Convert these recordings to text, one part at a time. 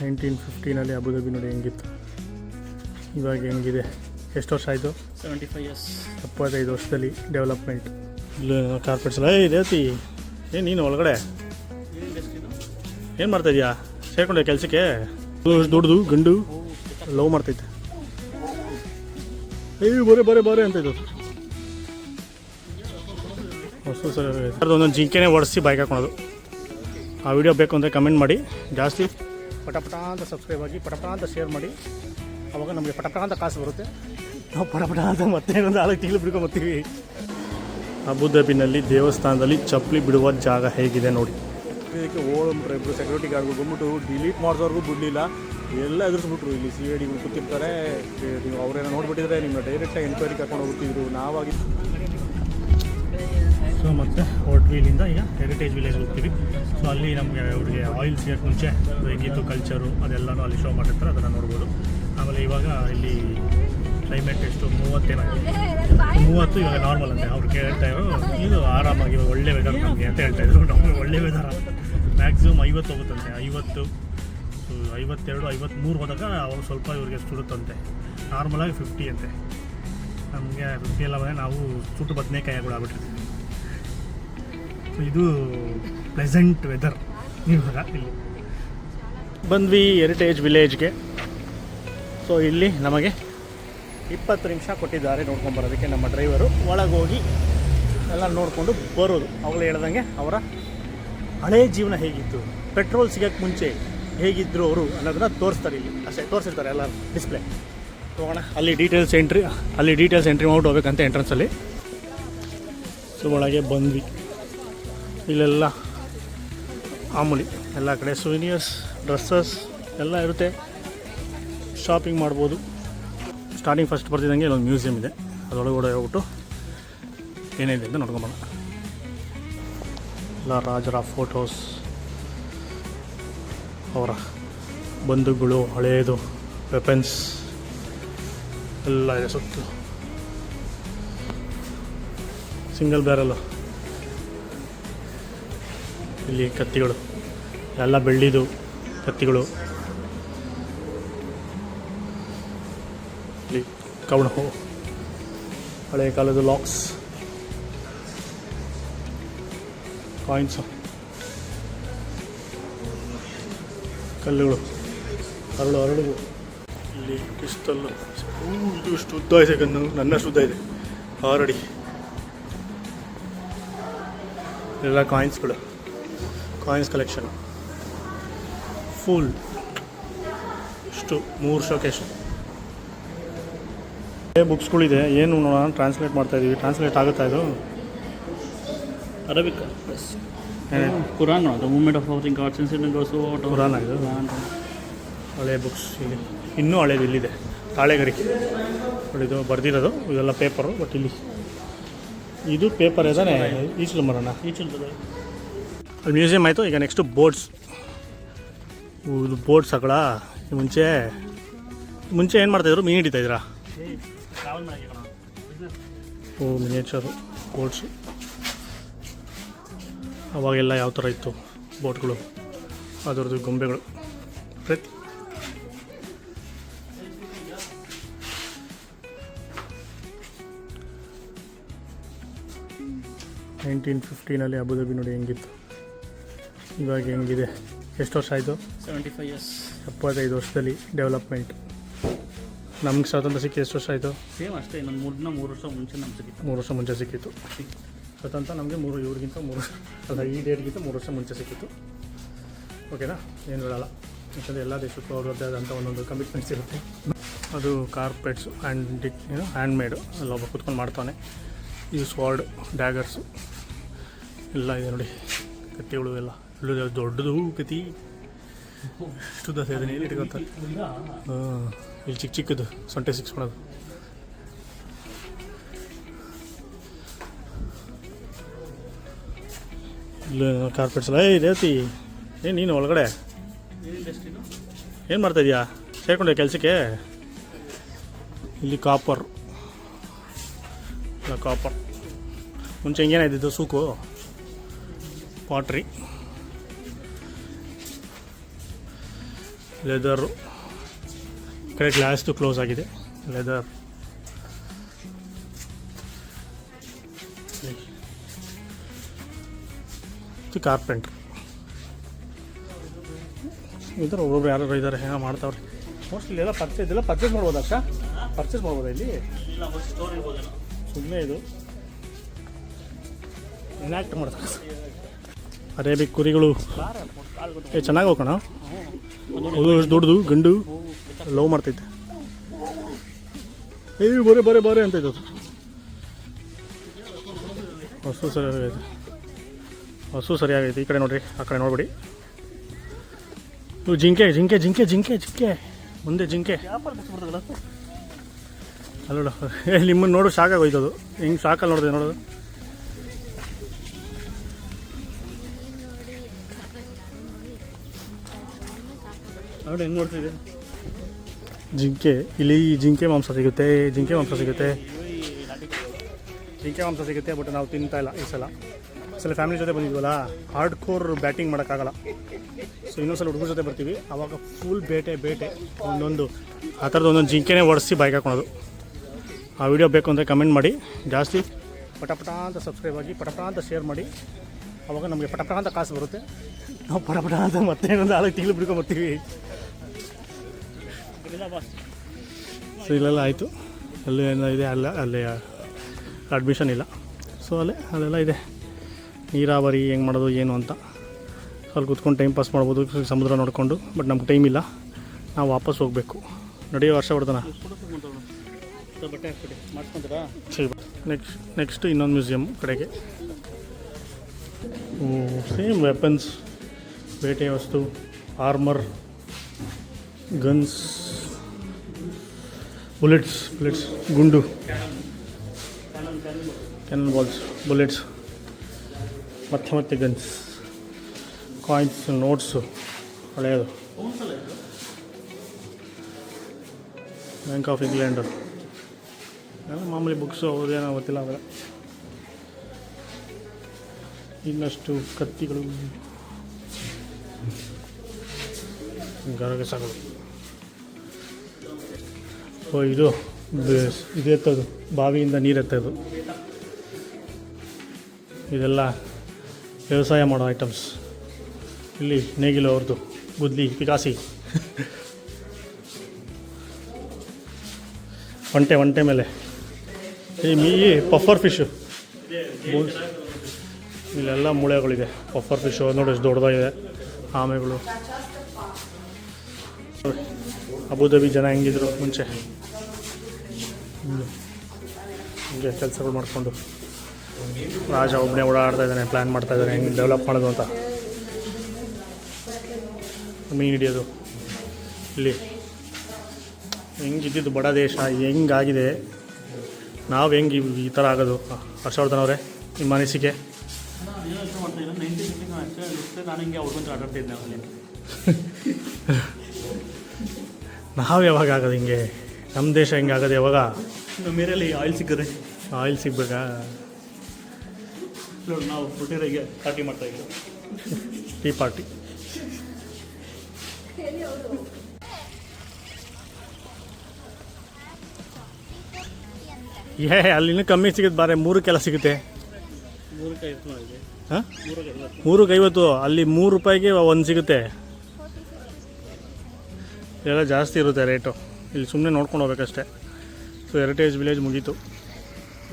1915 Abu Dhabi ನೋಡಿ ಹೆಂಗಿತ್ತು, ಇವಾಗ ಹೆಂಗಿದೆ. ಎಷ್ಟು ವರ್ಷ ಆಯಿತು? 75 years. 75 ವರ್ಷದಲ್ಲಿ ಡೆವಲಪ್ಮೆಂಟ್. ಇಲ್ಲ ಕಾರ್ಪೆಟ್ಸ್ ಎಲ್ಲ ಇದೇತಿ. ಏನು ನೀನು ಒಳಗಡೆ ಏನು ಮಾಡ್ತಾಯಿದ್ಯಾ? ಸೇರ್ಕೊಂಡೆ ಕೆಲಸಕ್ಕೆ? ದೊಡ್ಡದು ಗಂಡು ಲವ್ ಮಾಡ್ತೈತೆ. ಬರೇ ಅಂತ ಇದು ಹೊಸ ಸರ್ ಒಂದೊಂದು ಜಿಂಕೆನೇ ಒಡಿಸಿ ಬೈಕ್ ಹಾಕೊಳೋದು. ಆ ವಿಡಿಯೋ ಬೇಕು ಅಂದರೆ ಕಮೆಂಟ್ ಮಾಡಿ, ಜಾಸ್ತಿ ಪಟಪಟ ಅಂತ ಸಬ್ಸ್ಕ್ರೈಬ್ ಆಗಿ, ಪಟಪಟ ಅಂತ ಶೇರ್ ಮಾಡಿ. ಅವಾಗ ನಮಗೆ ಪಟಪಟ ಅಂತ ಕಾಸು ಬರುತ್ತೆ. ನಾವು ಪಟಪಟ ಅಂತ ಮತ್ತೆ ಒಂದು 4 ತಿಂಗಳು ಬಿಡ್ಕೊಂಬರ್ತೀವಿ. ಅಬುದಾಬಿನಲ್ಲಿ ದೇವಸ್ಥಾನದಲ್ಲಿ ಚಪ್ಪಲಿ ಬಿಡುವ ಜಾಗ ಹೇಗಿದೆ ನೋಡಿ. ಇದಕ್ಕೆ ಓಡ್ಬಿಟ್ರೆ ಇಬ್ಬರು ಸೆಕ್ಯೂರಿಟಿ ಗಾರ್ಡ್ಗಳು ಬಂದ್ಬಿಟ್ಟು ಡಿಲೀಟ್ ಮಾಡಿದವ್ರಿಗೂ ಬಿಡಲಿಲ್ಲ, ಎಲ್ಲ ಎದುರಿಸ್ಬಿಟ್ರು. ಇಲ್ಲಿ CIDಗಳು ಕೂತಿರ್ತಾರೆ, ನೀವು ಅವರೇನೋ ನೋಡ್ಬಿಟ್ಟಿದ್ರೆ ನಿಮ್ಮನ್ನ ಡೈರೆಕ್ಟಾಗಿ ಎನ್ಕ್ವೈರಿ ಕರ್ಕೊಂಡು ಹೋಗ್ಬಿಟ್ಟಿದ್ರು. ನಾವಾಗಿ ಸೊ ಮತ್ತು ಹೋಟ್ ವೀಲಿಂದ ಈಗ ಹೆರಿಟೇಜ್ ವಿಲೇಜ್ ಹೋಗ್ತೀವಿ. ಸೊ ಅಲ್ಲಿ ನಮಗೆ ಅವ್ರಿಗೆ ಆಯಿಲ್ ಸಿಗೋಕ್ಕೆ ಮುಂಚೆ ಹೇಗಿತ್ತು ಕಲ್ಚರು ಅದೆಲ್ಲನೂ ಅಲ್ಲಿ ಶೋ ಮಾಡಿರ್ತಾರೆ, ಅದನ್ನು ನೋಡ್ಬೋದು. ಆಮೇಲೆ ಇವಾಗ ಇಲ್ಲಿ ಕ್ಲೈಮೇಟ್ ಎಷ್ಟು 30 ಇವಾಗ ನಾರ್ಮಲ್ ಅಂತೆ. ಅವ್ರು ಕೇಳ್ತಾ ಇದ್ರು ಇದು ಆರಾಮಾಗಿ ಇವಾಗ ಒಳ್ಳೆ ವೆದರ್ ನಮಗೆ ಅಂತ ಹೇಳ್ತಾಯಿದ್ರು. ನಮಗೆ ಒಳ್ಳೆ ವೆದರ್ ಮ್ಯಾಕ್ಸಿಮಮ್ 50 ಹೋಗುತ್ತಂತೆ. 50, 52, 53 ಹೋದಾಗ ಅವ್ರು ಸ್ವಲ್ಪ ಇವ್ರಿಗೆ ಸುಡುತ್ತಂತೆ. ನಾರ್ಮಲಾಗಿ 50 ಅಂತೆ. ನಮಗೆ 50 ಎಲ್ಲ ಬಂದರೆ ನಾವು ಸುಟ್ಟು ಬದನೆಕಾಯಿಗಳು ಆಗ್ಬಿಟ್ಟಿರ್ತೀವಿ. ಸೊ ಇದು ಪ್ಲೆಸೆಂಟ್ ವೆದರ್. ಇವಾಗ ಇಲ್ಲಿ ಬಂದ್ವಿ ಹೆರಿಟೇಜ್ ವಿಲೇಜ್ಗೆ. ಸೊ ಇಲ್ಲಿ ನಮಗೆ 20 ನಿಮಿಷ ಕೊಟ್ಟಿದ್ದಾರೆ ನೋಡ್ಕೊಂಬರೋದಕ್ಕೆ. ನಮ್ಮ ಡ್ರೈವರು ಒಳಗೆ ಹೋಗಿ ಎಲ್ಲ ನೋಡಿಕೊಂಡು ಬರೋದು. ಅವಳು ಹೇಳ್ದಂಗೆ ಅವರ ಹಳೇ ಜೀವನ ಹೇಗಿತ್ತು, ಪೆಟ್ರೋಲ್ ಸಿಗೋಕ್ಕೆ ಮುಂಚೆ ಹೇಗಿದ್ದರು ಅವರು ಅನ್ನೋದನ್ನ ತೋರಿಸ್ತಾರೆ. ಇಲ್ಲಿ ಅಷ್ಟೇ ತೋರಿಸಿರ್ತಾರೆ ಎಲ್ಲ ಡಿಸ್ಪ್ಲೇ. ಹೋಗೋಣ ಅಲ್ಲಿ ಡೀಟೇಲ್ಸ್ ಎಂಟ್ರಿ ಮಾಡ್ಬಿಟ್ಟು ಹೋಗ್ಬೇಕಂತ ಎಂಟ್ರೆನ್ಸಲ್ಲಿ. ಸೊ ಒಳಗೆ ಬಂದ್ವಿ. ಇಲ್ಲೆಲ್ಲ ಮಾಮೂಲಿ ಎಲ್ಲ ಕಡೆ ಸುವಿನಿಯರ್ಸ್, ಡ್ರೆಸ್ಸಸ್ ಎಲ್ಲ ಇರುತ್ತೆ, ಶಾಪಿಂಗ್ ಮಾಡ್ಬೋದು. ಸ್ಟಾರ್ಟಿಂಗ್ ಫಸ್ಟ್ ಬರ್ತಿದ್ದಂಗೆ ಇಲ್ಲೊಂದು ಮ್ಯೂಸಿಯಂ ಇದೆ, ಅದರೊಳಗಡೆ ಹೋಗ್ಬಿಟ್ಟು ಏನಿದೆ ಅಂತ ನೋಡ್ಕೊಂಬೋಣ. ಎಲ್ಲ ರಾಜರ ಫೋಟೋಸ್, ಅವರ ಬಂಧುಗಳು, ಹಳೆಯದು ವೆಪನ್ಸ್ ಎಲ್ಲ ಇದೆ ಸುತ್ತು. ಸಿಂಗಲ್ ಬ್ಯಾರಲ್ಲು, ಇಲ್ಲಿ ಕತ್ತಿಗಳು ಎಲ್ಲ ಬೆಳ್ಳಿದು ಕತ್ತಿಗಳು. ಇಲ್ಲಿ ಕವಣ, ಹಳೆಯ ಕಾಲದ ಲಾಕ್ಸ್, ಕಾಯಿನ್ಸ್, ಕಲ್ಲುಗಳು, ಹರಳು. ಇಲ್ಲಿ ಪಿಸ್ತಲ್ಲು, ಇದು ಇಷ್ಟು ಉದ್ದ ಇದೆ ಗನ್ನು, ನನ್ನಷ್ಟು ಉದ್ದ ಇದೆ, 6 ಅಡಿ. ಎಲ್ಲ ಕಾಯಿನ್ಸ್ಗಳು, ಕಾಯಿನ್ಸ್ ಕಲೆಕ್ಷನ್ ಫುಲ್. ಇಷ್ಟು 3 ಶೋಕೇಶು. ಬುಕ್ಸ್ಗಳಿದೆ. ಏನು ನೋಡೋಣ, ಟ್ರಾನ್ಸ್ಲೇಟ್ ಮಾಡ್ತಾಯಿದ್ದೀವಿ. ಟ್ರಾನ್ಸ್ಲೇಟ್ ಆಗುತ್ತಾ ಇದು? Arabic Quran, the movement of think arts incident also Quran ಇದು. ಹಳೆ ಬುಕ್ಸ್ ಇಲ್ಲಿ ಇನ್ನೂ ಹಳೇದು ಇಲ್ಲಿದೆ. ತಾಳೆಗರಿಕೆ ಇದು ಬರ್ದಿರೋದು, ಇದೆಲ್ಲ ಪೇಪರು. ಬಟ್ ಇಲ್ಲಿ ಇದು ಪೇಪರ್ ಇದಾನೆ. ಈಚಲು ಮರೋಣ, ಅಲ್ಲಿ ಮ್ಯೂಸಿಯಂ ಆಯಿತು. ಈಗ ನೆಕ್ಸ್ಟು ಬೋಟ್ಸ್. ಇದು ಬೋಟ್ಸ್ ಹಾಕಳ. ಮುಂಚೆ ಏನು ಮಾಡ್ತಾಯಿದ್ರು? ಮೀನು ಹಿಡಿತಾಯಿದ್ರಾ? ಓ, ಮಿನಿಯೇಚರು ಬೋಟ್ಸು. ಅವಾಗೆಲ್ಲ ಯಾವ ಥರ ಇತ್ತು ಬೋಟ್ಗಳು, ಅದರದ್ದು ಗೊಂಬೆಗಳು. ಪ್ರತಿ 1915 ಅಬುದಾಬಿ ನೋಡಿ ಹೆಂಗಿತ್ತು, ಇವಾಗ ಹೆಂಗಿದೆ. ಎಷ್ಟು ವರ್ಷ ಆಯಿತು? 75 years. 75 ವರ್ಷದಲ್ಲಿ ಡೆವಲಪ್ಮೆಂಟ್. ನಮ್ಗೆ ಸ್ವಾತಂತ್ರ್ಯ ಸಿಕ್ಕಿ ಎಷ್ಟು ವರ್ಷ ಆಯಿತು? ಸೇಮ್ ಅಷ್ಟೇ, ಇನ್ನೊಂದು 3 ವರ್ಷ ಮುಂಚೆ ನಮ್ಗೆ ಸಿಕ್ಕಿತ್ತು. 3 ವರ್ಷ ಮುಂಚೆ ಸಿಕ್ಕಿತ್ತು ಸ್ವಾತಂತ್ರ್ಯ ನಮಗೆ. ಇವ್ರಿಗಿಂತ 3 ವರ್ಷ ಅಲ್ಲ, ಈ ಡೇಟ್ಗಿಂತ 3 ವರ್ಷ ಮುಂಚೆ ಸಿಕ್ಕಿತ್ತು. ಓಕೆನಾ? ಏನು ಹೇಳಲ್ಲ, ಯಾಕಂದರೆ ಎಲ್ಲ ದೇಶಕ್ಕೂ ಅವ್ರದ್ದೇ ಆದಂಥ ಒಂದೊಂದು ಕಮಿಟ್ಮೆಂಟ್ಸ್ ಇರುತ್ತೆ. ಅದು ಕಾರ್ಪೆಟ್ಸು ಹ್ಯಾಂಡ್ ಮೇಡು. ಅಲ್ಲೊಬ್ಬ ಕೂತ್ಕೊಂಡು ಮಾಡ್ತಾನೆ. ಇದು ಸ್ವಾರ್ಡ್, ಡ್ಯಾಗರ್ಸು ಎಲ್ಲ ಇದೆ ನೋಡಿ. ಕತ್ತಿಗಳು ಎಲ್ಲ ದೊಡ್ಡದು ಕತ್ತಿ. ಇಷ್ಟು ದಸ ಇದೆ, ನೀರು ಇಟ್ಕೊತಾರೆ. ಇಲ್ಲಿ ಚಿಕ್ಕದು ಸೊಂಟೆ ಸಿಕ್ಸ್ಕೊಳೋದು. ಇಲ್ಲ ಕಾರ್ಪೆಟ್ಸ್ ಎಲ್ಲ ಇದೇತಿ. ಏನು ನೀನು ಒಳಗಡೆ ಏನು ಮಾಡ್ತಾಯಿದ್ಯಾ? ಸೇರ್ಕೊಂಡೆ ಕೆಲಸಕ್ಕೆ? ಇಲ್ಲಿ ಕಾಪರ್, ಮುಂಚೆ ಹಿಂಗೇನಾಯ್ತಿದ್ದು ಸೂಕು, ಪಾಟ್ರಿ. ಲೆದರು, ಈ ಕಡೆ ಗ್ಲಾಸ್ದು ಕ್ಲೋಸ್ ಆಗಿದೆ. ಲೆದರ್ ಕಾರ್ಪೆಂಟ್ರ್ ಇದ್ದಾರೆ. ಒಬ್ಬೊಬ್ರು ಯಾರು ಇದ್ದಾರೆ, ಏನೋ ಮಾಡ್ತಾವ್ರೆ. ಮೋಸ್ಟ್ಲಿ ಎಲ್ಲ ಪರ್ಚೇಸ್ ಮಾಡ್ಬೋದಾ ಅಕ್ಕ? ಪರ್ಚೇಸ್ ಮಾಡ್ಬೋದಾ ಇಲ್ಲಿ? ಸುಮ್ಮನೆ ಇದು ಎನಾಕ್ಟ್ ಮಾಡ್ತಾರೆ. ಅರೇಬಿಕ್ ಕುರಿಗಳು ಚೆನ್ನಾಗಿ ಹೋಗೋಣ. ಅದು ಎಷ್ಟು ದೊಡ್ಡದು ಗಂಡು ಲವ್ ಮಾಡ್ತೈತೆ. ಬರೇ ಅಂತ ಇದು ಹಸು ಸರಿಯಾಗೈತೆ. ಈ ಕಡೆ ನೋಡ್ರಿ, ಆ ಕಡೆ ನೋಡ್ಬಿಡಿ. ಇವು ಜಿಂಕೆ ಮುಂದೆ ಜಿಂಕೆ ಅಲ್ಲೋಡ. ನಿಮ್ಮನ್ನು ನೋಡು ಶಾಕಾಗೋಯ್ತದು. ಹಿಂಗೆ ಶಾಕಲ್ಲಿ ನೋಡಿದೆ ನೋಡೋದು. ನೋಡಿ ಹೆಂಗೆ ನೋಡ್ತಿದೆ ಜಿಂಕೆ. ಇಲ್ಲಿ ಜಿಂಕೆ ಮಾಂಸ ಸಿಗುತ್ತೆ. ಬಟ್ ನಾವು ತಿಂತಾ ಇಲ್ಲ ಈ ಸಲ ಫ್ಯಾಮಿಲಿ ಜೊತೆ ಬಂದಿದ್ವಲ್ಲ, ಹಾರ್ಡ್ ಕೋರ್ ಬ್ಯಾಟಿಂಗ್ ಮಾಡೋಕ್ಕಾಗಲ್ಲ. ಸೊ ಇನ್ನೊಂದ್ಸಲ ಹುಡುಗರ ಜೊತೆ ಬರ್ತೀವಿ, ಆವಾಗ ಫುಲ್ ಬೇಟೆ ಒಂದೊಂದು ಆ ಥರದ್ದು ಒಂದೊಂದು ಜಿಂಕೆನೇ ಒಡಿಸಿ ಬೈಕ್ ಹಾಕೊಳೋದು. ಆ ವಿಡಿಯೋ ಬೇಕು ಅಂದರೆ ಕಮೆಂಟ್ ಮಾಡಿ, ಜಾಸ್ತಿ ಪಟ ಅಂತ ಸಬ್ಸ್ಕ್ರೈಬ್ ಆಗಿ, ಪಟ ಅಂತ ಶೇರ್ ಮಾಡಿ. ಆವಾಗ ನಮಗೆ ಪಟ ಅಂತ ಕಾಸು ಬರುತ್ತೆ. ನಾವು ಪಟ ಅಂತ ಮತ್ತೆ ಇನ್ನೊಂದು 4 ತಿಂಗಳು ಬಿಡ್ಕೊಂಬರ್ತೀವಿ. ಸೊ ಇಲ್ಲೆಲ್ಲ ಆಯಿತು. ಅಲ್ಲಿ ಏನೋ ಇದೆ, ಅಲ್ಲಿ ಅಡ್ಮಿಷನ್ ಇಲ್ಲ. ಸೊ ಅಲ್ಲೆಲ್ಲ ಇದೆ. ನೀರಾವರಿ ಹೆಂಗೆ ಮಾಡೋದು ಏನು ಅಂತ ಅಲ್ಲಿ ಕೂತ್ಕೊಂಡು ಟೈಮ್ ಪಾಸ್ ಮಾಡ್ಬೋದು, ಸಮುದ್ರ ನೋಡಿಕೊಂಡು. ಬಟ್ ನಮ್ಗೆ ಟೈಮ್ ಇಲ್ಲ, ನಾವು ವಾಪಸ್ ಹೋಗಬೇಕು. ನಡೆಯೋ ಹರ್ಷವರ್ಧನ. ನೆಕ್ಸ್ಟ್ ಇನ್ನೊಂದು ಮ್ಯೂಸಿಯಂ ಕಡೆಗೆ. ಸೇಮ್ ವೆಪನ್ಸ್, ಬೇಟೆ ವಸ್ತು, ಆರ್ಮರ್, ಗನ್ಸ್, ಬುಲೆಟ್ಸ್, ಗುಂಡು, ಕ್ಯಾನನ್ ಬಾಲ್ಸ್, ಬುಲೆಟ್ಸ್, ಮತ್ತೆ ಗನ್ಸ್, ಕಾಯಿನ್ಸ್, ನೋಟ್ಸು ಹಳೆಯದು, ಬ್ಯಾಂಕ್ ಆಫ್ ಇಂಗ್ಲೆಂಡು ಎಲ್ಲ ಮಾಮೂಲಿ ಬುಕ್ಸು. ಅವ್ರದ್ದೇನೋ ಗೊತ್ತಿಲ್ಲ ಅವೆಲ್ಲ. ಇನ್ನಷ್ಟು ಕತ್ತಿಗಳು, ಗರಗಸಗಳು. ಇದು ಎತ್ತೋದು, ಬಾವಿಯಿಂದ ನೀರು ಎತ್ತೋದು. ಇದೆಲ್ಲ ವ್ಯವಸಾಯ ಮಾಡೋ ಐಟಮ್ಸ್. ಇಲ್ಲಿ ನೇಗಿಲು ಅವ್ರದ್ದು, ಗುದ್ಲಿ, ಪಿಕಾಸಿ, ಒಂಟೆ ಮೇಲೆ ಈ ಪಫರ್ ಫಿಶು. ಇಲ್ಲೆಲ್ಲ ಮೂಳೆಗಳಿದೆ. ಪಫರ್ ಫಿಶು ನೋಡಿ ಎಷ್ಟು ದೊಡ್ಡದಾಗಿದೆ. ಆಮೆಗಳು. ಅಬುದಾಬಿ ಜನ ಹೆಂಗಿದ್ರು ಮುಂಚೆ, ಹೀಗೆ ಕೆಲಸಗಳು ಮಾಡಿಕೊಂಡು. ರಾಜ ಒಬ್ಬನೇ ಓಡಾಡ್ತಾ ಇದ್ದಾನೆ, ಪ್ಲ್ಯಾನ್ ಮಾಡ್ತಾ ಇದ್ದಾನೆ ಹೆಂಗೆ ಡೆವಲಪ್ ಮಾಡೋದು ಅಂತ. ಮೀನು ಹಿಡಿಯೋದು. ಇಲ್ಲಿ ಹೆಂಗಿದ್ದಿದ್ದು ಬಡ ದೇಶ, ಹೆಂಗಾಗಿದೆ, ನಾವು ಹೆಂಗೆ ಈ ಥರ ಆಗೋದು? ಹರ್ಷವರ್ಧನ್ ಅವರೇ, ನಿಮ್ಮ ಅನಿಸಿಕೆ? ನಾವು ಯಾವಾಗ ಆಗೋದು ಹಿಂಗೆ? ನಮ್ಮ ದೇಶ ಹೆಂಗೆ ಆಗೋದು ಯಾವಾಗ? ನಮ್ಮ ಏರಿಯಲ್ಲಿ ಆಯಿಲ್ ಸಿಗ್ಬೇಕಾ? ನಾವು ಹುಟ್ಟಿರಿಗೆ ಪಾರ್ಟಿ ಮಾಡ್ತಾಯಿದ್ದು, ಟೀ ಪಾರ್ಟಿ. ಅಲ್ಲಿ ಇನ್ನೂ ಕಮ್ಮಿ ಸಿಗುತ್ತೆ. ಬಾರೆ 3 ಸಿಗುತ್ತೆ. 350. ಅಲ್ಲಿ 3 ರೂಪಾಯಿಗೆ 1 ಸಿಗುತ್ತೆ. ಎಲ್ಲ ಜಾಸ್ತಿ ಇರುತ್ತೆ ರೇಟು. ಇಲ್ಲಿ ಸುಮ್ಮನೆ ನೋಡ್ಕೊಂಡು ಹೋಗ್ಬೇಕಷ್ಟೆ. ಸೊ ಹೆರಿಟೇಜ್ ವಿಲೇಜ್ ಮುಗೀತು.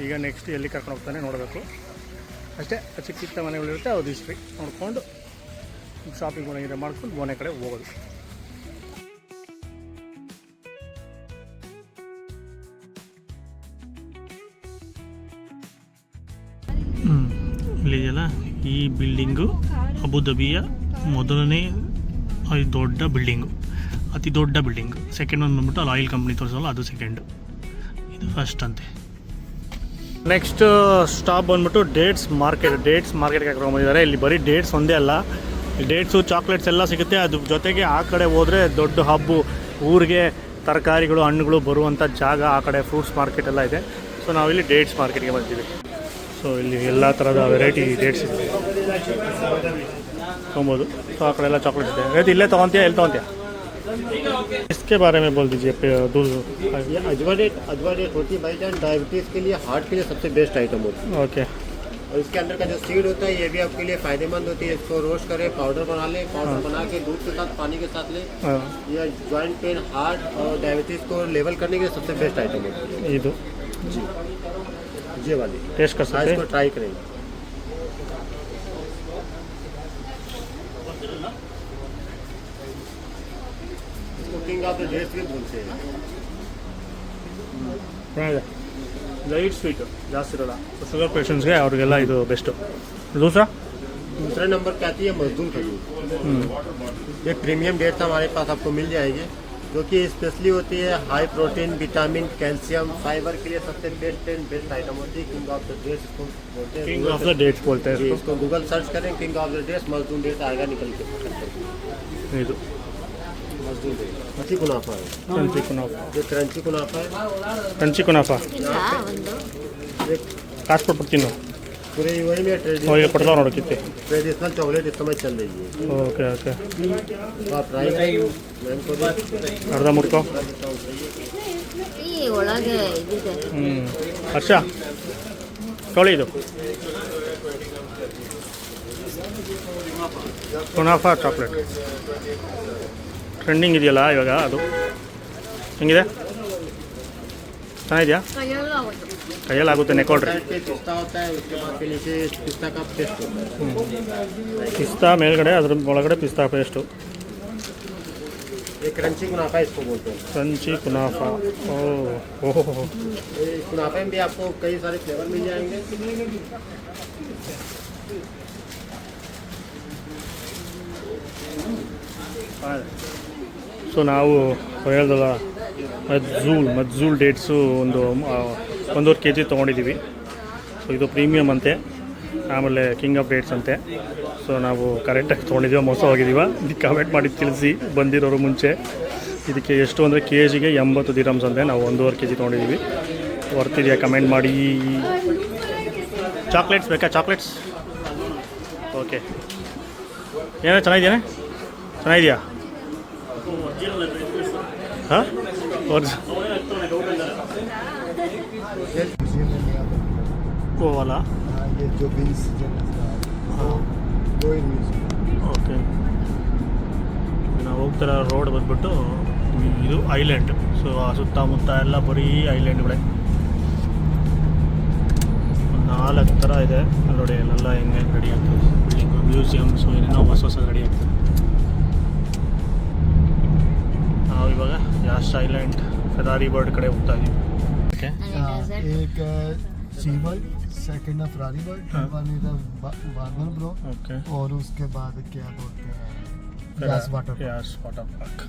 ಈಗ ನೆಕ್ಸ್ಟ್ ಎಲ್ಲಿ ಕರ್ಕೊಂಡು ಹೋಗ್ತಾನೆ ನೋಡಬೇಕು ಅಷ್ಟೇ. ಚಿಕ್ಕ ಮನೆಗಳಿರುತ್ತೆ, ಅದು ಹಿಸ್ಟ್ರಿ ನೋಡ್ಕೊಂಡು ಶಾಪಿಂಗ್ ಮಾಡೋಂಗಿದೆ ಮಾಡ್ಕೊಂಡು ಮನೆ ಕಡೆ ಹೋಗೋದು. ಇಲ್ಲಿದೆಯಲ್ಲ, ಈ ಬಿಲ್ಡಿಂಗು ಅಬುದಾಬಿಯ ಮೊದಲನೇ ದೊಡ್ಡ ಬಿಲ್ಡಿಂಗು, ಅತಿ ದೊಡ್ಡ ಬಿಲ್ಡಿಂಗು. ಸೆಕೆಂಡ್ ಒಂದು ಬಂದ್ಬಿಟ್ಟು ಅಲ್ಲಿ ಆಯಿಲ್ ಕಂಪ್ನಿ ತೋರಿಸಲ್ಲ, ಅದು ಸೆಕೆಂಡು, ಇದು ಫಸ್ಟ್ ಅಂತೆ. ನೆಕ್ಸ್ಟ್ ಸ್ಟಾಪ್ ಬಂದ್ಬಿಟ್ಟು ಡೇಟ್ಸ್ ಮಾರ್ಕೆಟ್ಗೆ ಕರ್ಕೊಂಡ್ಬಂದಿದ್ದಾರೆ. ಇಲ್ಲಿ ಬರೀ ಡೇಟ್ಸ್ ಒಂದೇ ಅಲ್ಲ, ಡೇಟ್ಸು, ಚಾಕ್ಲೇಟ್ಸ್ ಎಲ್ಲ ಸಿಗುತ್ತೆ. ಅದ್ರ ಜೊತೆಗೆ ಆ ಕಡೆ ಹೋದರೆ ದೊಡ್ಡ ಹಬ್ಬು, ಊರಿಗೆ ತರಕಾರಿಗಳು, ಹಣ್ಣುಗಳು ಬರುವಂಥ ಜಾಗ. ಆ ಕಡೆ ಫ್ರೂಟ್ಸ್ ಮಾರ್ಕೆಟ್ ಎಲ್ಲ ಇದೆ. ಸೊ ನಾವಿಲ್ಲಿ ಡೇಟ್ಸ್ ಮಾರ್ಕೆಟ್ಗೆ ಬರ್ತೀವಿ. ಸೊ ಇಲ್ಲಿ ಎಲ್ಲ ಥರದ ವೆರೈಟಿ ಡೇಟ್ಸ್ ಇದೆ, ತೊಗೊಬೋದು. ಸೊ ಆ ಕಡೆ ಎಲ್ಲ ಚಾಕ್ಲೇಟ್ಸ್ ಇದೆ. ಇಲ್ಲೇ ತೊಗೊತೀಯಾ, ಎಲ್ಲಿ ತೊಗೊತೀಯಾ? इसके बारे में बोल दीजिए दूध। ये अजवा डेट होती है भाई जान, डायबिटीज़ के लिए, हार्ट के लिए सबसे बेस्ट आइटम होती है। ओके। और इसके अंदर का जो सीड होता है ये भी आपके लिए फ़ायदेमंद होती है। इसको रोस्ट करें, पाउडर बना लें, पाउडर बना के दूध के साथ पानी के साथ लें। हाँ, ये जॉइंट पेन, हार्ट और डायबिटीज़ को लेवल करने के लिए सबसे बेस्ट आइटम होती है ये दो जी। ये वाली टेस्ट कर आज सकते इसको हैं। ट्राई करेंगे। इसको किंग ऑफ द डेट्स भी बोलते हैं। ಲೈಟ್ ಸ್ವೀಟು ಜಾಸ್ತಿ ಇರೋಲ್ಲ, ಶುಗರ್ ಪೇಷಂಟ್ಸ್ಗೆ ಅವ್ರಿಗೆಲ್ಲ ಇದು ಬೆಸ್ಟು. दूसरा दूसरे नंबर पे आती है मजदूर खजूर। ये प्रीमियम डेट्स हमारे पास आपको मिल जाएगी, जो कि स्पेशली होती है high protein, vitamin, calcium, fibre के लिए सबसे बेस्ट एंड बेस्ट आइटम होती है। किंग ऑफ द डेट्स इसको बोलते हैं। किंग ऑफ द डेट्स बोलते हैं जी, इसको। इसको गूगल सर्च करें, किंग ऑफ द डेट्स मजदूर डेट्स आएगा निकल के। ಇದು मजदूर डेट्स क्रंची कुनाफा है। ಕ್ರಂಚಿ ಕುನಾಫಾ. ये क्रंची कुनाफा है। ಕ್ರಂಚಿ ಕುನಾಫಾ एक ಕಾಸು ಕೊಟ್ಬಿಡ್ತೀನಿ. पूरे वही में ಅವಾಗ ಕೊಡ್ತಾವೆ ನೋಡು ಕಿತ್ತಿ. ट्रेडिशनल चॉकलेट इस समय चल रही है। Okay okay. तो आप ट्राई करें। ಅರ್ಧ ಮುರ್ಕೋ. ಈ ಒಳಗೆ ಇದಿದೆ. ಹರ್ಷ ತೊಳಿ ಇದು ಕುನಾಫಾ ಚಾಕ್ಲೇಟ್ ಟ್ರೆಂಡಿಂಗ್ ಇದೆಯಲ್ಲ ಇವಾಗ, ಅದು ಹೆಂಗಿದೆ? ಚೆನ್ನಾಗಿದೆಯಾ? ಕೈಯಲ್ಲಾಗುತ್ತೆ, ನೆಕ್ಕೊಳ್ರಿ. साइड पे पिस्ता होता है, उसके बाद फिर नीचे पिस्ता का पेस्ट होता है। ಪಿಸ್ತಾ ಮೇಲ್ಗಡೆ, ಅದ್ರ ಒಳಗಡೆ ಪಿಸ್ತಾ ಪೇಸ್ಟು. ये क्रंची कुनाफा इसको बोलते हैं। ಕ್ರಂಚಿ ಕುನಾಫಾ. ಓಹ್ ಓಹ್. ये कुनाफे में भी आपको कई सारे फ्लेवर मिल जाएंगे। ಸೊ ನಾವು ಹೇಳ್ದಲ್ಲ ಮಜ್ಜೂಲ್ ಡೇಟ್ಸು ಒಂದೂವರೆ ಕೆ ಜಿ ತೊಗೊಂಡಿದ್ದೀವಿ. ಸೊ ಇದು ಪ್ರೀಮಿಯಮ್ ಅಂತೆ, ಆಮೇಲೆ ಕಿಂಗ್ ಆಫ್ ಡೇಟ್ಸ್ ಅಂತೆ. ಸೊ ನಾವು ಕರೆಕ್ಟಾಗಿ ತೊಗೊಂಡಿದ್ದೀವಿ, ಮೋಸ ಹೋಗಿದ್ದೀವ? ಇದಕ್ಕೆ ಕಮೆಂಟ್ ಮಾಡಿ ತಿಳಿಸಿ ಬಂದಿರೋರು ಮುಂಚೆ. ಇದಕ್ಕೆ ಎಷ್ಟು ಅಂದರೆ ಕೆ ಜಿಗೆ 80 ದಿರಮ್ಸ್ ಅಂತೆ. ನಾವು 1.5 ಕೆ ಜಿ ತೊಗೊಂಡಿದ್ದೀವಿ. ವರ್ತಿದೆಯಾ ಕಮೆಂಟ್ ಮಾಡಿ. ಚಾಕ್ಲೇಟ್ಸ್ ಬೇಕಾ? Chocolates okay. ಏನೋ ಚೆನ್ನಾಗಿದೆಯಾ? ಚೆನ್ನಾಗಿದೆಯಾ? हाँ और वो वाला ये जो बीन्स ಓಕೆ. ನಾವು ಹೋಗ್ತಿರೋ ರೋಡ್ ಬಂದ್ಬಿಟ್ಟು ಇದು ಐಲ್ಯಾಂಡ್. ಸೊ ಆ ಸುತ್ತಮುತ್ತ ಎಲ್ಲ ಬರೀ ಐಲ್ಯಾಂಡ್ಗಳೇ. ಒಂದು 4 ಥರ ಇದೆ ನೋಡಿ, ಅಲ್ಲೆಲ್ಲ ಹೆಂಗೆ ರೆಡಿ ಆಗ್ತದೆ. ಬಿಲ್ಡಿಂಗು, ಮ್ಯೂಸಿಯಮ್ಸು, ಏನೇನೋ ಹೊಸ ಹೊಸ ರೆಡಿ ಆಗ್ತದೆ. ನಾವು ಇವಾಗ ಯಾಸ್ಟ್ ಐಲ್ಯಾಂಡ್, ಫೆರಾರಿ ಬರ್ಡ್ ಕಡೆ ಹೋಗ್ತಾ ಇದ್ದೀವಿ. ಓಕೆ. एक सी वर्ल्ड, सेकंड है Ferrari world, one is Warner bro, okay. और उसके बाद क्या बोलते हैं यास वाटर ಪಾರ್ಕ್,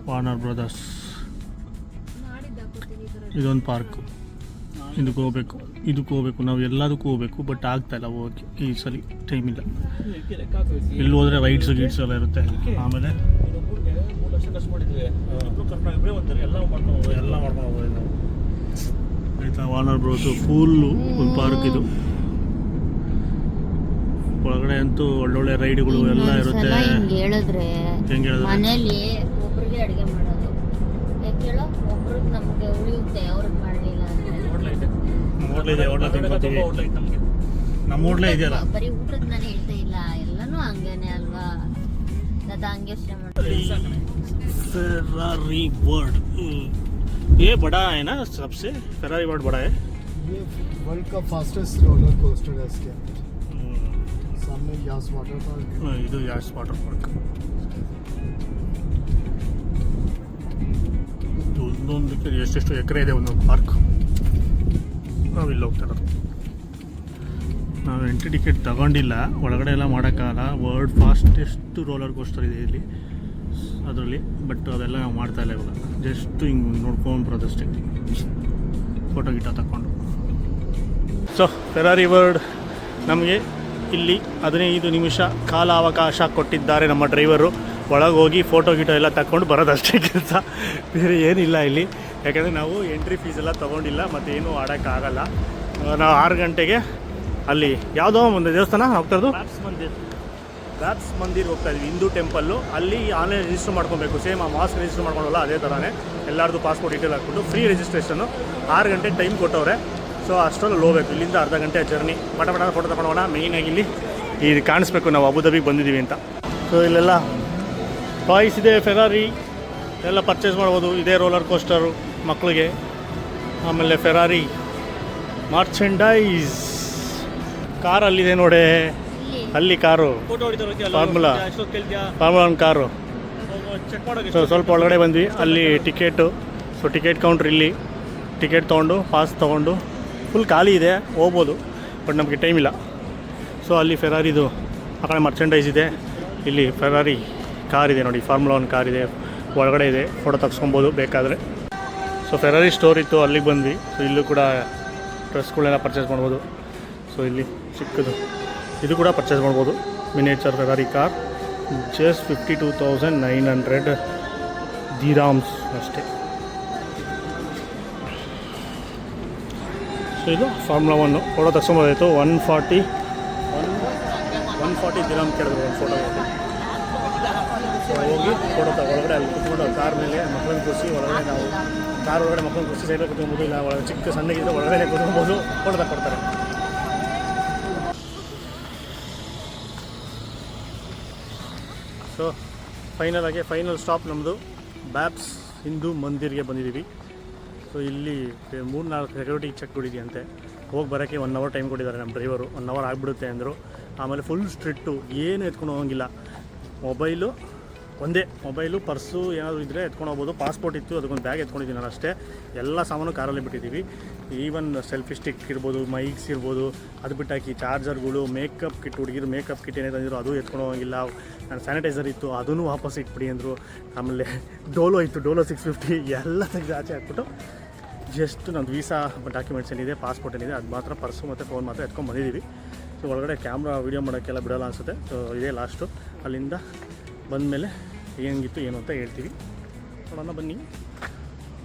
ವಾರ್ನರ್ ಬ್ರದರ್ಸ್. ಇದೊಂದು ಪಾರ್ಕು. ಇದಕ್ಕೆ ಹೋಗ್ಬೇಕು ನಾವು, ಎಲ್ಲದಕ್ಕೂ ಹೋಗ್ಬೇಕು. ಬಟ್ ಆಗ್ತಾಯಿಲ್ಲ ಹೋಗೋಕ್ಕೆ ಈ ಸಲ, ಟೈಮ್ ಇಲ್ಲ. ಇಲ್ಲಿ ಹೋದರೆ ರೈಡ್ಸು ಗೀಡ್ಸ್ ಎಲ್ಲ ಇರುತ್ತೆ. ಆಮೇಲೆ ಎಲ್ಲ ಮಾಡ್ಕೊಂಡು ಹೋಗೋದು ನಾವು ಆಯಿತಾ. ವಾರ್ನರ್ ಬ್ರೋಸು ಫುಲ್ಲು ಒಂದು ಪಾರ್ಕ್ ಇದು. ಒಳಗಡೆ ಅಂತೂ ಒಳ್ಳೊಳ್ಳೆ ರೈಡ್ಗಳು ಎಲ್ಲ ಇರುತ್ತೆ. ಹಿಂಗೆ ಹೇಳಿದ್ರೆ ಹೆಂಗೆ ಹೇಳಿದ್ರೆ ಮನೇಲಿ ಒಬ್ರಿಗೆ ಅಡುಗೆ ಮಾಡೋದು ಯಾಕೆ ಹೇಳೋ, ಒಬ್ರಿಗೆ ನಮಗೆ ಉಳಿಯುತ್ತೆ, ಅವ್ರಿಗೆ ಮಾಡಲಿಲ್ಲ ಅಂದ್ರೆ. ಹೋಟ್ಲಿದೆ, ಹೋಟ್ಲ ತಿನ್ಕೋತೀವಿ. ನಮ್ಮ ಹೋಟ್ಲೇ ಇದೆಯಲ್ಲ. ಬರೀ ಊಟದ ನಾನು ಹೇಳ್ತಾ ಇಲ್ಲ, ಎಲ್ಲನೂ ಹಂಗೇನೆ ಅಲ್ವಾ. ಅದು ಹಂಗೆ ಯೋಚನೆ ಮಾಡಿ. फेरारी वर्ल्ड ये बड़ा है ना सबसे? फेरारी वर्ल्ड बड़ा है। ये वर्ल्ड का फास्टेस्ट रोलर कोस्टर है इसके अंदर। सामने यास वाटर पार्क है। ಇದು ಯಾಸ್ ವಾಟರ್ ಪಾರ್ಕ್. ಒಂದೊಂದಕ್ಕೆ ಎಷ್ಟೆಷ್ಟು ಎಕರೆ ಇದೆ ಒಂದೊಂದು ಪಾರ್ಕ್. ನಾವು ಇಲ್ಲಿ ಹೋಗ್ತಾ ಇರೋದು. ನಾವು ಎಂಟ್ರಿ ಟಿಕೆಟ್ ತಗೊಂಡಿಲ್ಲ, ಒಳಗಡೆ ಎಲ್ಲ ಮಾಡೋಕ್ಕಾಗಲ್ಲ. ವರ್ಲ್ಡ್ ಫಾಸ್ಟೆಸ್ಟ್ ರೋಲರ್ ಕೋಸ್ಟರ್ ಇದೆ ಇಲ್ಲಿ ಅದರಲ್ಲಿ. ಬಟ್ ಅದೆಲ್ಲ ನಾವು ಮಾಡ್ತಾಯಿಲ್ಲ ಇವಾಗ. ಜಸ್ಟ್ ಹಿಂಗೆ ನೋಡ್ಕೊಂಡು ಬರೋದಷ್ಟೇ, ಫೋಟೋ ಗಿಟ ತಗೊಂಡು. ಸೊ ಫೆರಾರಿ ವರ್ಲ್ಡ್ ನಮಗೆ ಇಲ್ಲಿ 15 ನಿಮಿಷ ಕಾಲ ಅವಕಾಶ ಕೊಟ್ಟಿದ್ದಾರೆ ನಮ್ಮ ಡ್ರೈವರು. ಒಳಗೆ ಹೋಗಿ ಫೋಟೋ ಗಿಟೋ ಎಲ್ಲ ತಗೊಂಡು ಬರೋದಷ್ಟೇ ಕೆಲಸ, ಬೇರೆ ಏನಿಲ್ಲ ಇಲ್ಲಿ. ಯಾಕಂದರೆ ನಾವು ಎಂಟ್ರಿ ಫೀಸ್ ಎಲ್ಲ ತೊಗೊಂಡಿಲ್ಲ, ಮತ್ತು ಏನೂ ಆಡೋಕ್ಕಾಗಲ್ಲ. ನಾವು 6 ಗಂಟೆಗೆ ಅಲ್ಲಿ ಯಾವುದೋ ಒಂದು ದೇವಸ್ಥಾನ ಹೋಗ್ತಾ ಇರೋದು, ಬ್ಯಾಪ್ಸ್ ಮಂದಿರ್ ಹೋಗ್ತಾ ಇದ್ವಿ, ಹಿಂದೂ ಟೆಂಪಲ್ಲು. ಅಲ್ಲಿ ಆನ್ಲೈನ್ ರಿಜಿಸ್ಟರ್ ಮಾಡ್ಕೊಬೇಕು, ಸೇಮ್ ಆ ಮಾಸ್ಕ್ ರಿಜಿಸ್ಟರ್ ಮಾಡ್ಕೊಳ್ಳಲ್ಲ ಅದೇ ಥರನೇ ಎಲ್ಲರದು ಪಾಸ್ಪೋರ್ಟ್ ಡೀಟೇಲ್ ಹಾಕ್ಬಿಟ್ಟು ಫ್ರೀ ರಿಜಿಸ್ಟ್ರೇಷನ್ನು. 6 ಗಂಟೆ ಟೈಮ್ ಕೊಟ್ಟವ್ರೆ. ಸೊ ಅಷ್ಟರಲ್ಲಿ ಹೋಗ್ಬೇಕು, ಇಲ್ಲಿಂದ ಅರ್ಧ ಗಂಟೆ ಜರ್ನಿ. ಮಟ ಫೋಟೋ ತಗೊಳ್ಳೋಣ. ಮೇಯ್ನಾಗಿ ಇಲ್ಲಿ ಇದು ಕಾಣಿಸ್ಬೇಕು ನಾವು ಅಬುದಾಬಿಗೆ ಬಂದಿದ್ದೀವಿ ಅಂತ. ಸೊ ಇಲ್ಲೆಲ್ಲ ಟಾಯ್ಸ್ ಇದೆ, ಫೆರಾರಿ ಎಲ್ಲ ಪರ್ಚೇಸ್ ಮಾಡ್ಬೋದು. ಇದೇ ರೋಲರ್ ಕೋಸ್ಟರು ಮಕ್ಕಳಿಗೆ. ಆಮೇಲೆ ಫೆರಾರಿ ಮಾರ್ಚೆಂಡೈಸ್ ಕಾರ್ ಅಲ್ಲಿದೆ ನೋಡಿ, ಅಲ್ಲಿ ಕಾರು ಫಾರ್ಮುಲಾ 1 ಕಾರು. ಸೊ ಸ್ವಲ್ಪ ಒಳಗಡೆ ಬಂದ್ವಿ, ಅಲ್ಲಿ ಟಿಕೆಟು. ಸೊ ಟಿಕೆಟ್ ಕೌಂಟ್ರ್ ಇಲ್ಲಿ. ಟಿಕೆಟ್ ತೊಗೊಂಡು ಪಾಸ್ ತೊಗೊಂಡು ಫುಲ್ ಖಾಲಿ ಇದೆ, ಹೋಗ್ಬೋದು, ಬಟ್ ನಮಗೆ ಟೈಮ್ ಇಲ್ಲ. ಸೊ ಅಲ್ಲಿ ಫೆರಾರಿದು ಆ ಕಡೆ ಮರ್ಚೆಂಡೈಸ್ ಇದೆ, ಇಲ್ಲಿ ಫೆರಾರಿ ಕಾರ್ ಇದೆ ನೋಡಿ, ಫಾರ್ಮುಲಾ 1 ಕಾರ್ ಇದೆ, ಒಳಗಡೆ ಇದೆ, ಫೋಟೋ ತೆಗ್ಸ್ಕೊಬೋದು ಬೇಕಾದರೆ. ಸೊ ಫೆರಾರಿ ಸ್ಟೋರ್ ಇತ್ತು, ಅಲ್ಲಿಗೆ ಬಂದ್ವಿ. ಸೊ ಇಲ್ಲೂ ಕೂಡ ಡ್ರೆಸ್ಗಳನ್ನೆಲ್ಲ ಪರ್ಚೇಸ್ ಮಾಡ್ಬೋದು. ಸೊ ಇಲ್ಲಿ ಚಿಕ್ಕದು ಇದು ಕೂಡ ಪರ್ಚೇಸ್ ಮಾಡ್ಬೋದು. ಮಿನಿಯೇಚರ್ ಫೆರಾರಿ ಕಾರ್, ಜಸ್ಟ್ 52,900 ದಿರಾಮ್ಸ್ ಅಷ್ಟೇ. ಸೊ ಇದು ಫಾರ್ಮುಲಾ 1 ಫೋಟೋ ತಗ್ಸ್ಕೊಬೋದಾಯಿತು. 140 ದಿರಾಮ್ ಕೇಳಿದ್ರು ಒಂದು ಫೋಟೋ. ಹೋಗಿ ಫೋಟೋ ಒಳಗಡೆ ಅಲ್ಲಿ ಕುತ್ಕೊಂಡು ಕಾರ್ ಮೇಲೆ ಮಕ್ಕಳನ್ನ ಕೂರಿಸಿ ಒಳಗಡೆ ನಾವು ಕಾರ್ ಒಳಗಡೆ ಮಕ್ಕಳನ್ನ ಕೂರಿಸಿ ಸೈಡಲ್ಲಿ ಕುತ್ಕೊಬೋದು, ಇಲ್ಲ ಒಳಗೆ ಚಿಕ್ಕ ಸಣ್ಣಗಿದ್ರೆ ಒಳಗಡೆ ಕುತ್ಕೊಬೋದು, ಫೋಟೋ ತಗೊಡ್ತಾರೆ. ಸೊ ಫೈನಲ್ ಸ್ಟಾಪ್ ನಮ್ಮದು ಬ್ಯಾಪ್ಸ್ ಹಿಂದೂ ಮಂದಿರ್ಗೆ ಬಂದಿದ್ದೀವಿ. ಸೊ ಇಲ್ಲಿ 3-4 ಸೆಕ್ಯೂರಿಟಿ ಚೆಕ್ಗಳಿದೆಯಂತೆ. ಹೋಗಿ ಬರೋಕ್ಕೆ 1 ಅವರ್ ಟೈಮ್ ಕೊಟ್ಟಿದ್ದಾರೆ ನಮ್ಮ ಡ್ರೈವರು. 1 ಅವರ್ ಆಗಿಬಿಡುತ್ತೆ ಅಂದರು. ಆಮೇಲೆ ಫುಲ್ ಸ್ಟ್ರಿಕ್ಟು, ಏನು ಎತ್ಕೊಂಡು ಹೋಗೋಂಗಿಲ್ಲ. ಮೊಬೈಲು ಪರ್ಸು ಏನಾದರೂ ಇದ್ದರೆ ಎತ್ಕೊಂಡು ಹೋಗ್ಬೋದು. ಪಾಸ್ಪೋರ್ಟ್ ಇತ್ತು, ಅದಕ್ಕೊಂದು ಬ್ಯಾಗ್ ಎತ್ಕೊಂಡಿದ್ದೀನಿ ನಾನು ಅಷ್ಟೇ. ಎಲ್ಲ ಸಾಮಾನು ಕಾರಲ್ಲಿ ಬಿಟ್ಟಿದ್ದೀವಿ. ಈವನ್ ಸೆಲ್ಫಿ ಸ್ಟಿಕ್ ಇರ್ಬೋದು, ಮೈಕ್ಸ್ ಇರ್ಬೋದು, ಅದು ಬಿಟ್ಟಾಕಿ ಚಾರ್ಜರ್ಗಳು, ಮೇಕಪ್ ಕಿಟ್, ಹುಡುಗಿರು ಮೇಕಪ್ ಕಿಟ್ ಏನೇ ತಂದಿದ್ರು ಅದು ಎತ್ಕೊಂಡು ಹೋಗೋಂಗಿಲ್ಲ. ನಾನು ಸ್ಯಾನಿಟೈಸರ್ ಇತ್ತು, ಅದನ್ನು ವಾಪಸ್ ಇಟ್ಬಿಡಿ ಅಂದರು. ಆಮೇಲೆ ಡೋಲೋ ಇತ್ತು, ಡೋಲೋ 650 ಎಲ್ಲ ತೆಗೆದು ಆಚೆ ಹಾಕ್ಬಿಟ್ಟು ಜಸ್ಟ್ ನಮ್ಮದು ವೀಸಾ ಡಾಕ್ಯುಮೆಂಟ್ಸ್ ಏನಿದೆ, ಪಾಸ್ಪೋರ್ಟ್ ಏನಿದೆ ಅದು ಮಾತ್ರ, ಪರ್ಸು ಮತ್ತು ಫೋನ್ ಮಾತ್ರ ಎತ್ಕೊಂಡು ಬಂದಿದ್ದೀವಿ. ಸೊ ಒಳಗಡೆ ಕ್ಯಾಮ್ರಾ ವೀಡಿಯೋ ಮಾಡೋಕ್ಕೆಲ್ಲ ಬಿಡೋಲ್ಲ ಅನಿಸುತ್ತೆ. ಸೊ ಇದೇ ಲಾಸ್ಟು. ಅಲ್ಲಿಂದ ಬಂದಮೇಲೆ ಹೆಂಗಿತ್ತು ಏನು ಅಂತ ಹೇಳ್ತೀವಿ, ನೋಡೋಣ ಬನ್ನಿ.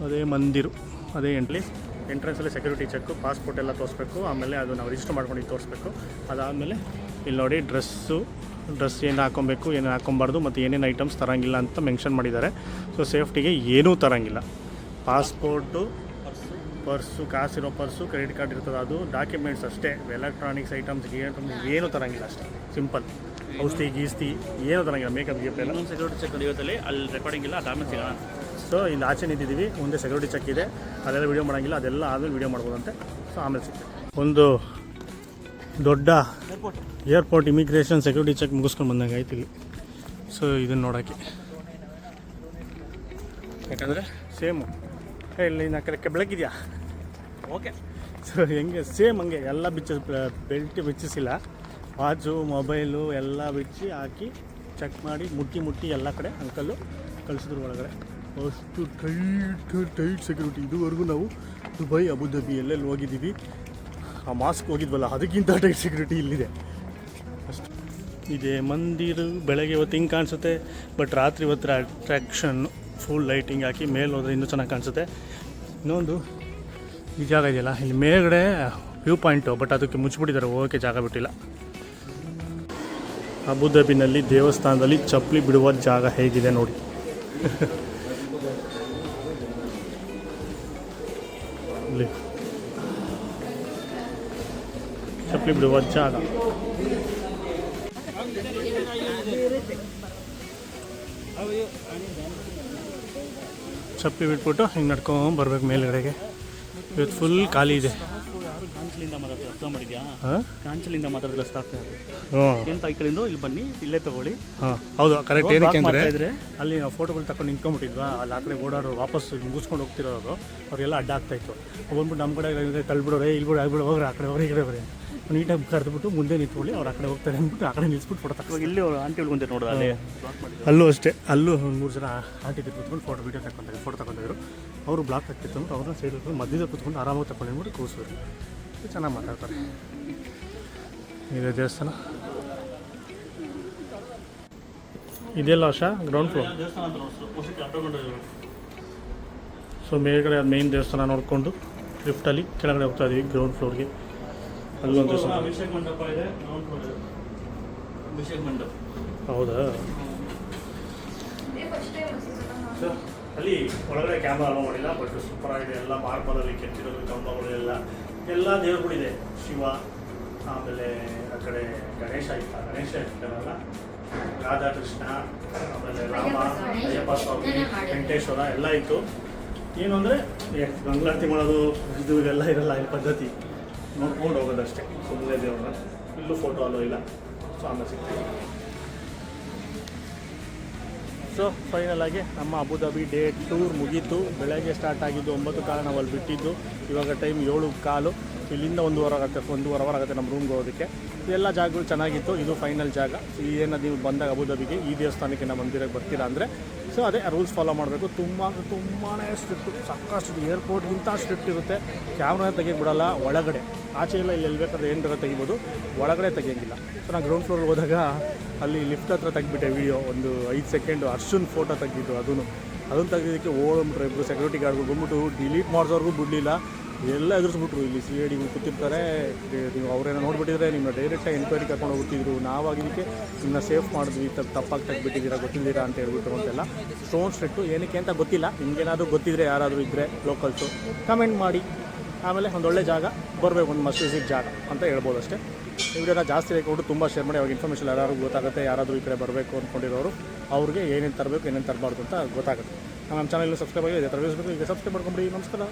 ಅದೇ ಮಂದಿರು, ಅದೇ ಎಂಟ್ರೆನ್ಸಲ್ಲಿ ಸೆಕ್ಯೂರಿಟಿ ಚೆಕ್ಕು, ಪಾಸ್ಪೋರ್ಟ್ ಎಲ್ಲ ತೋರಿಸ್ಬೇಕು. ಆಮೇಲೆ ಅದು ನಾವು ರಿಜಿಸ್ಟರ್ ಮಾಡ್ಕೊಂಡು ತೋರಿಸ್ಬೇಕು. ಅದಾದಮೇಲೆ ಇಲ್ಲಿ ನೋಡಿ ಡ್ರೆಸ್ ಏನು ಹಾಕ್ಕೊಬೇಕು, ಏನು ಹಾಕ್ಕೊಬಾರ್ದು, ಮತ್ತು ಏನೇನು ಐಟಮ್ಸ್ ತರೋಂಗಿಲ್ಲ ಅಂತ ಮೆನ್ಷನ್ ಮಾಡಿದ್ದಾರೆ. ಸೊ ಸೇಫ್ಟಿಗೆ ಏನೂ ತರೋಂಗಿಲ್ಲ. ಪಾಸ್ಪೋರ್ಟು, ಪರ್ಸು, ಕಾಸಿರೋ ಪರ್ಸು, ಕ್ರೆಡಿಟ್ ಕಾರ್ಡ್ ಇರ್ತದೆ, ಅದು ಡಾಕ್ಯುಮೆಂಟ್ಸ್ ಅಷ್ಟೇ. ಎಲೆಕ್ಟ್ರಾನಿಕ್ಸ್ ಐಟಮ್ಸ್ ಏನೂ ತರೋಂಗಿಲ್ಲ, ಅಷ್ಟೇ ಸಿಂಪಲ್. ಔಷಧಿ ಗೀಸ್ತಿ ಏನೂ ತರೋಂಗಿಲ್ಲ. ಮೇಕಪ್ ಗೀಪ್ ಎಲ್ಲ ಸೆಕ್ಯೂರಿಟಿ ಚೆಕ್ ನಡೆಯುತ್ತಲ್ಲಿ, ಅಲ್ಲಿ ರೆಕಾರ್ಡಿಂಗ್ ಇಲ್ಲ, ಅದಾದ್ಮೇಲೆ ಸಿಗೋಣ. ಸೊ ಇಲ್ಲಿ ಆಚೆ ನಿಂತಿದ್ದೀವಿ, ಮುಂದೆ ಸೆಕ್ಯೂರಿಟಿ ಚೆಕ್ ಇದೆ, ಅದೆಲ್ಲ ವೀಡಿಯೋ ಮಾಡೋಂಗಿಲ್ಲ, ಅದೆಲ್ಲ ಆದಮೇಲೆ ವೀಡಿಯೋ ಮಾಡ್ಬೋದಂತೆ. ಸೊ ಆಮೇಲೆ ಸಿಗ್ತದೆ. ಒಂದು ದೊಡ್ಡ ಏರ್ಪೋರ್ಟ್ ಇಮಿಗ್ರೇಷನ್ ಸೆಕ್ಯೂರಿಟಿ ಚೆಕ್ ಮುಗಿಸ್ಕೊಂಡು ಬಂದಂಗೆ ಆಯ್ತೀವಿ. ಸೊ ಇದನ್ನು ನೋಡೋಕ್ಕೆ, ಯಾಕಂದರೆ ಸೇಮು ಇಲ್ಲಿ ನಾಲ್ಕು ಬೆಳಕಿದೆಯಾ, ಓಕೆ. ಸೊ ಹೆಂಗೆ ಸೇಮ್ ಹಂಗೆ ಎಲ್ಲ ಬೆಲ್ಟ್ ಬಿಚ್ಚಿಸಿಲ್ಲ, ವಾಚು ಮೊಬೈಲು ಎಲ್ಲ ಬಿಚ್ಚಿ ಹಾಕಿ ಚೆಕ್ ಮಾಡಿ ಮುಟ್ಟಿ ಎಲ್ಲ ಕಡೆ ಅಂಕಲ್ಲು ಕಳಿಸಿದ್ರು ಒಳಗಡೆ. ಅಷ್ಟು ಟೈಟ್ ಸೆಕ್ಯೂರಿಟಿ. ಇದುವರೆಗೂ ನಾವು ದುಬೈ, ಅಬುದಾಬಿ ಎಲ್ಲೆಲ್ಲಿ ಹೋಗಿದ್ದೀವಿ, ಆ ಮಾಸ್ಕ್ ಹೋಗಿದ್ವಲ್ಲ ಅದಕ್ಕಿಂತ ಟೈಟ್ ಸೆಕ್ಯೂರಿಟಿ ಇಲ್ಲಿದೆ ಅಷ್ಟು. ಇದೆ ಮಂದಿರು. ಬೆಳಗ್ಗೆ ಇವತ್ತು ಹಿಂಗೆ ಕಾಣಿಸುತ್ತೆ, ಬಟ್ ರಾತ್ರಿ ಹೊತ್ತು ಅಟ್ರಾಕ್ಷನ್ನು ಫುಲ್ ಲೈಟಿಂಗ್ ಹಾಕಿ ಮೇಲೆ ಹೋದರೆ ಇನ್ನೂ ಚೆನ್ನಾಗಿ ಕಾಣಿಸುತ್ತೆ. ಇನ್ನೊಂದು ಈ ಜಾಗ ಇದೆಯಲ್ಲ, ಇಲ್ಲಿ ಮೇಲ್ಗಡೆ ವ್ಯೂ ಪಾಯಿಂಟು, ಬಟ್ ಅದಕ್ಕೆ ಮುಚ್ಚಿಬಿಟ್ಟಿದ್ದಾರೆ, ಹೋಗೋಕ್ಕೆ ಜಾಗ ಬಿಟ್ಟಿಲ್ಲ. ಅಬುದಾಬಿನಲ್ಲಿ ದೇವಸ್ಥಾನದಲ್ಲಿ ಚಪ್ಪಲಿ ಬಿಡುವ ಜಾಗ ಹೇಗಿದೆ ನೋಡಿ. ಇಲ್ಲಿ ಚಪ್ಪಲಿ ಬಿಡುವ ಜಾಗ. ಚಪ್ಪಲಿ ಬಿಟ್ಬಿಟ್ಟು ಹಿಂಗೆ ನಡ್ಕೊಂಡು ಬರ್ಬೇಕು ಮೇಲ್ಗಡೆಗೆ. ಇವತ್ತು ಫುಲ್ ಖಾಲಿ ಇದೆ. ಕಾಂಚಲಿಂದ ಮಾತಾಡ್ತಾರೆ, ಅರ್ಥ ಮಾಡಿದ್ಯಾ? ಹಾಂ, ಕಾಂಚಲಿಂದ ಮಾತಾಡಿದ್ರೆ ಅರ್ಥ ಆಗ್ತದೆ. ಹ್ಞೂ, ಎಂತ ಈ ಕಡೆಯಿಂದ ಇಲ್ಲಿ ಬನ್ನಿ, ಇಲ್ಲೇ ತಗೊಳ್ಳಿ. ಹಾಂ ಹೌದು, ಕರೆಕ್ಟ್. ಏನಕ್ಕೆ ಅಂದರೆ ಇದ್ರೆ ಅಲ್ಲಿ ನಾವು ಫೋಟೋಗಳು ತಗೊಂಡು ನಿಂತ್ಕೊಂಡ್ಬಿಟ್ಟಿದ್ವಾ, ಅಲ್ಲಿ ಆ ಕಡೆ ಓಡಾಡೋರು ವಾಪಸ್ ಮುಗಿಸ್ಕೊಂಡು ಹೋಗ್ತಿರೋರು ಅವರೆಲ್ಲ ಅಡ್ಡ ಆಗ್ತಾಯಿತ್ತು. ಬಂದ್ಬಿಟ್ಟು ನಮ್ಮ ಕಡೆ ತಳ್ಬಿಡೋರೆ, ಇಲ್ಲಿ ಆಗ್ಬಿಡು, ಹೋಗ್ರೆ ಆ ಕಡೆ ಹೋಗ್ರಿ, ಈ ಕಡೆ ಹೋಗ್ರಿ, ನೀಟಾಗಿ ಕರೆದ್ಬಿಟ್ಟು ಮುಂದೆ ನಿಂತ್ಕೊಳ್ಳಿ, ಅವ್ರು ಆ ಕಡೆ ಹೋಗ್ತಾರೆ ಅಂದ್ಬಿಟ್ಟು ಆ ಕಡೆ ನಿಲ್ಸ್ಬಿಟ್ಟು ಫೋಟೋ ತಗೊಂಡು. ಇಲ್ಲಿ ಆಂಟಿ ಉಳ್ಕೊಂತಾರೆ ನೋಡೋದು, ಅಲ್ಲೇ ಅಲ್ಲೂ ಅಷ್ಟೇ. ಅಲ್ಲೂ ಒಂದು 3 ಜನ ಆಂಟಿ ಕೂತ್ಕೊಂಡು ವೀಡಿಯೋ ಫೋಟೋ ತಗೊಂಡಿದ್ರು. ಅವರು ಬ್ಲಾಕ್ ಆಗ್ತಿತ್ತು ಅಂದ್ಬಿಟ್ಟು ಅವ್ರನ್ನ ಸೈಡ್ ಮಧ್ಯದಲ್ಲಿ ಕೂತ್ಕೊಂಡು ಆರಾಮಾಗಿ ತಗೊಂಡು ಅಂದ್ಬಿಟ್ಟು ಕೂರಿಸಿದ್ರು. ಚೆನ್ನಾಗಿ ಮಾತಾಡ್ತಾರೆ. ಇದೆ ದೇವಸ್ಥಾನ. ಇದೆಲ್ಲ ವರ್ಷ ಗ್ರೌಂಡ್ ಫ್ಲೋರ್. ಸೊ ಮೇಲ್ಗಡೆ ಅದು ಮೇನ್ ದೇವಸ್ಥಾನ ನೋಡಿಕೊಂಡು ಲಿಫ್ಟಲ್ಲಿ ಕೆಳಗಡೆ ಹೋಗ್ತಾ ಇದ್ದೀವಿ ಗ್ರೌಂಡ್ ಫ್ಲೋರ್ಗೆ. ಅಲ್ಲೊಂದು ದೇವಸ್ಥಾನ, ಅಭಿಷೇಕ ಮಂಟಪ ಇದೆ, ಗ್ರೌಂಡ್ ಫ್ಲೋರ್ ಇದೆ. ಅಭಿಷೇಕ್ ಮಂಟಪ. ಹೌದಾ? ಅಲ್ಲಿ ಒಳಗಡೆ ಕ್ಯಾಮ್ರಾ ಅಲೋ ಮಾಡಿಲ್ಲ, ಬಟ್ ಸೂಪರ್ ಆಗಿದೆ. ಎಲ್ಲ ಮಾರ್ಬಲಲ್ಲಿ ಕೆತ್ತಿರೋದು ಕಂಬಗಳು ಎಲ್ಲ ದೇವರುಗಳಿದೆ. ಶಿವ, ಆಮೇಲೆ ಆ ಕಡೆ ಗಣೇಶ ಇರ್ತಾರಲ್ಲ, ರಾಧಾಕೃಷ್ಣ, ಆಮೇಲೆ ರಾಮ, ಅಯ್ಯಪ್ಪ ಸ್ವಾಮಿ, ವೆಂಕಟೇಶ್ವರ ಎಲ್ಲ ಇತ್ತು. ಏನು ಅಂದರೆ ಮಂಗಳಾರತಿ ಮಾಡೋದು ಇದೆಲ್ಲ ಇರಲ್ಲ, ಇಲ್ಲಿ ಪದ್ಧತಿ ನೋಡ್ಕೊಂಡು ಹೋಗೋದಷ್ಟೇ ಸುಮ್ಮನೆ ದೇವ್ರನ್ನ. ಇಲ್ಲೂ ಫೋಟೋ ಅಲ್ಲೋ ಇಲ್ಲ. ಸೊ ಆಮೇಲೆ ಸಿಗ್ತೀವಿ. ಸೊ ಫೈನಲ್ ಆಗಿ ನಮ್ಮ ಅಬುದಾಬಿ ಡೇ ಟೂರ್ ಮುಗೀತು. ಬೆಳಗ್ಗೆ ಸ್ಟಾರ್ಟ್ ಆಗಿದ್ದು 9 ಕಾಲ, ನಾವು ಅಲ್ಲಿ ಬಿಟ್ಟಿದ್ದು. ಇವಾಗ ಟೈಮ್ 7:15. ಇಲ್ಲಿಂದ 1.5 ಅವರ್ ಆಗುತ್ತೆ ನಮ್ಮ ರೂಮ್ಗೆ ಹೋಗೋದಕ್ಕೆ. ಎಲ್ಲ ಜಾಗಗಳು ಚೆನ್ನಾಗಿತ್ತು. ಇದು ಫೈನಲ್ ಜಾಗ. ಏನು ನೀವು ಬಂದಾಗ ಅಬುದಾಬಿಗೆ ಈ ದೇವಸ್ಥಾನಕ್ಕೆ ನಮ್ಮ ಮಂದಿರಕ್ಕೆ ಬರ್ತೀರಾ ಅಂದರೆ ಸೊ ಅದೇ ರೂಲ್ಸ್ ಫಾಲೋ ಮಾಡಬೇಕು. ತುಂಬಾ ಸ್ಟ್ರಿಕ್ಟು, ಸಾಕಷ್ಟು ಏರ್ಪೋರ್ಟ್ಗಿಂತ ಸ್ಟ್ರಿಕ್ಟ್ ಇರುತ್ತೆ. ಕ್ಯಾಮ್ರಾ ತೆಗಿಯಕ್ಕೆ ಬಿಡೋಲ್ಲ ಒಳಗಡೆ. ಆಚೆ ಎಲ್ಲ ಇಲ್ಲಿ ಬೇಕಾದ್ರೆ ಏನು ಬೇಕಾದ್ರೆ ತೆಗಿಬೋದು, ಒಳಗಡೆ ತೆಗಿಯೋಂಗಿಲ್ಲ. ಸೊ ನಾನು ಗ್ರೌಂಡ್ ಫ್ಲೋರ್ಗೆ ಹೋದಾಗ ಅಲ್ಲಿ ಲಿಫ್ಟ್ ಹತ್ರ ತೆಗಿಬಿಟ್ಟೆ ವೀಡಿಯೋ. ಒಂದು 5 ಸೆಕೆಂಡು ಅರ್ಶನ್ ಫೋಟೋ ತೆಗೆದಿದ್ದು. ಅದನ್ನು ತೆಗೆದಿದ್ದಕ್ಕೆ ಓಡ್ಬಿಟ್ರು ಇಬ್ಬರು ಸೆಕ್ಯೂರಿಟಿ ಗಾರ್ಡ್ಗಳು ಬಂದ್ಬಿಟ್ಟು ಡಿಲೀಟ್ ಮಾಡಿಸೋರ್ಗೂ ಬಿಡಲಿಲ್ಲ. ಎಲ್ಲ ಎದುರಿಸ್ಬಿಟ್ರು. ಇಲ್ಲಿ CIDಗಳು ಕೂತಿರ್ತಾರೆ, ನೀವು ಅವರೇನೋ ನೋಡ್ಬಿಟ್ಟಿದ್ರೆ ನಿಮ್ಮನ್ನ ಡೈರೆಕ್ಟಾಗಿ ಎನ್ಕ್ವೈರಿ ಕರ್ಕೊಂಡು ಹೋಗ್ತಿದ್ರು. ನಾವಾಗಿದ್ದಕ್ಕೆ ನಿಮ್ಮನ್ನ ಸೇಫ್ ಮಾಡಿದ್ವಿ, ತಪ್ಪಾಗಿ ತೆಗ್ಬಿಟ್ಟಿದ್ದೀರಾ, ಗೊತ್ತಿದ್ದೀರಾ ಅಂತ ಹೇಳ್ಬಿಟ್ಟು ಅಂತೆಲ್ಲ. Stone strict. ಏನಕ್ಕೆ ಅಂತ ಗೊತ್ತಿಲ್ಲ. ನಿಮಗೇನಾದರೂ ಗೊತ್ತಿದ್ರೆ ಯಾರಾದರೂ ಇದ್ದರೆ ಲೋಕಲ್ಸು ಕಮೆಂಟ್ ಮಾಡಿ. ಆಮೇಲೆ ಒಂದೊಳ್ಳೆ ಜಾಗ ಬರಬೇಕು, ಒಂದು ಮಸ್ಟ್ ವಿಸಿಟ್ ಜಾಗ ಅಂತ ಹೇಳ್ಬೋದು ಅಷ್ಟೇ. ಈ ವಿಡಿಯೋನ ಜಾಸ್ತಿ ಬೇಕು ತುಂಬ ಶೇರ್ ಮಾಡಿ. ಅವಾಗ ಇನ್ಫಾರ್ಮೇಷನ್ ಯಾರು ಗೊತ್ತಾಗುತ್ತೆ. ಯಾರಾದರೂ ಈ ಕಡೆ ಬರಬೇಕು ಅಂದ್ಕೊಂಡಿರೋರು ಅವ್ರಿಗೆ ಏನೇನು ತರಬೇಕು ಏನೇನು ತರಬಾರ್ದು ಅಂತ ಗೊತ್ತಾಗುತ್ತೆ. ನಮ್ಮ ಚಾನಲ್ ಸಬ್ಸ್ಕ್ರೈಬ್ ಆಗಿದೆ, ತರಬೇಕು. ಈಗ ಸಬ್ಸ್ಕ್ರೈಬ್ ಮಾಡ್ಕೊಂಬಿಡಿ. ನಮಸ್ಕಾರ.